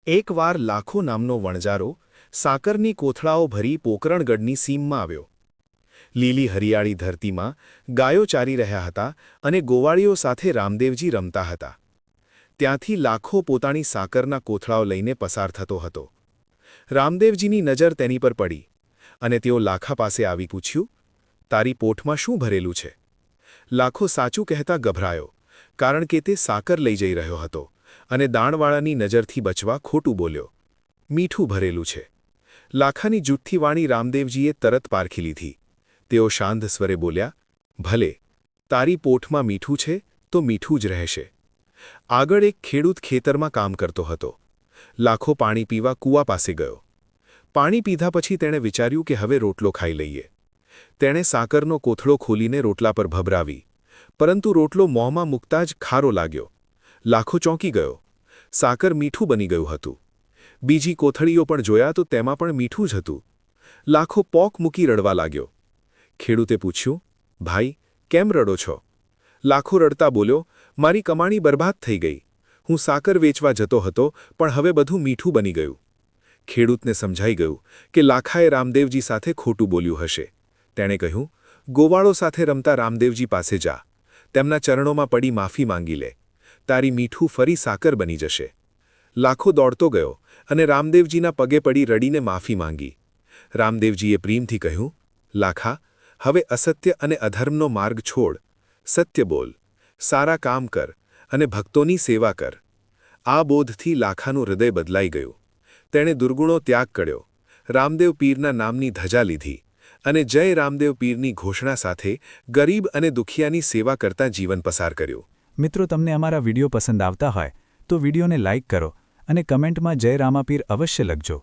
એકવાર લાખો નામનો વણજારો સાકરની કોથળાઓ ભરી પોકરણગઢની સીમમાં આવ્યો. લીલી હરિયાળી ધરતીમાં ગાયો ચારી રહ્યા હતા અને ગોવાળીઓ સાથે રામદેવજી રમતા હતા. ત્યાંથી લાખો પોતાની સાકરના કોથળાઓ લઈને પસાર થતો હતો. રામદેવજીની નજર તેની પર પડી અને તેઓ લાખા પાસે આવી પૂછ્યું, તારી પોઠમાં શું ભરેલું છે? લાખો સાચું કહેતા ગભરાયો, કારણ કે તે સાકર લઈ જઈ રહ્યો હતો અને દાણવાળાની નજરથી બચવા ખોટું બોલ્યો, મીઠું ભરેલું છે. લાખાની જૂઠ્ઠી વાણી રામદેવજીએ તરત પારખી લીધી. તેઓ શાંત સ્વરે બોલ્યા, ભલે, તારી પોઠમાં મીઠું છે તો મીઠું જ રહેશે. આગળ એક ખેડૂત ખેતરમાં કામ કરતો હતો. લાખો પાણી પીવા કૂવા પાસે ગયો. પાણી પીધા પછી તેણે વિચાર્યું કે હવે રોટલો ખાઈ લઈએ. તેણે સાકરનો કોથળો ખોલીને રોટલા પર ભભરાવી, પરંતુ રોટલો મોંમાં મૂકતા જ ખારો લાગ્યો. લાખો ચોંકી ગયો. સાકર મીઠું બની ગયું હતું. બીજી કોથળીઓ પણ જોયા તો તેમાં પણ મીઠું જ હતું. લાખો પોક મૂકી રડવા લાગ્યો. ખેડૂતે પૂછ્યું, ભાઈ, કેમ રડો છો? લાખો રડતા બોલ્યો, મારી કમાણી બરબાદ થઈ ગઈ. હું સાકર વેચવા જતો હતો, પણ હવે બધું મીઠું બની ગયું. ખેડૂતને સમજાઈ ગયું કે લાખાએ રામદેવજી સાથે ખોટું બોલ્યું હશે. તેણે કહ્યું, ગોવાળો સાથે રમતા રામદેવજી પાસે જા. તેમના ચરણોમાં પડી માફી માંગી લે. તારી મીઠું ફરી સાકર બની જશે. લાખો દોડતો ગયો અને રામદેવજીના પગે પડી રડીને માફી માંગી. રામદેવજીએ પ્રેમથી કહ્યું, લાખા, હવે અસત્ય અને અધર્મનો માર્ગ છોડ. સત્ય બોલ, સારા કામ કર અને ભક્તોની સેવા કર. આ બોધથી લાખાનું હૃદય બદલાઈ ગયું. તેણે દુર્ગુણો ત્યાગ કર્યો. રામદેવ પીરના નામની ધજા લીધી અને જય રામદેવ પીરની ઘોષણા સાથે ગરીબ અને દુખિયાની સેવા કરતા જીવન પસાર કર્યું. મિત્રો, તમને અમારા વિડીયો પસંદ આવતા હોય તો વિડીયોને લાઇક કરો અને કમેન્ટમાં જય રામાપીર અવશ્ય લખજો.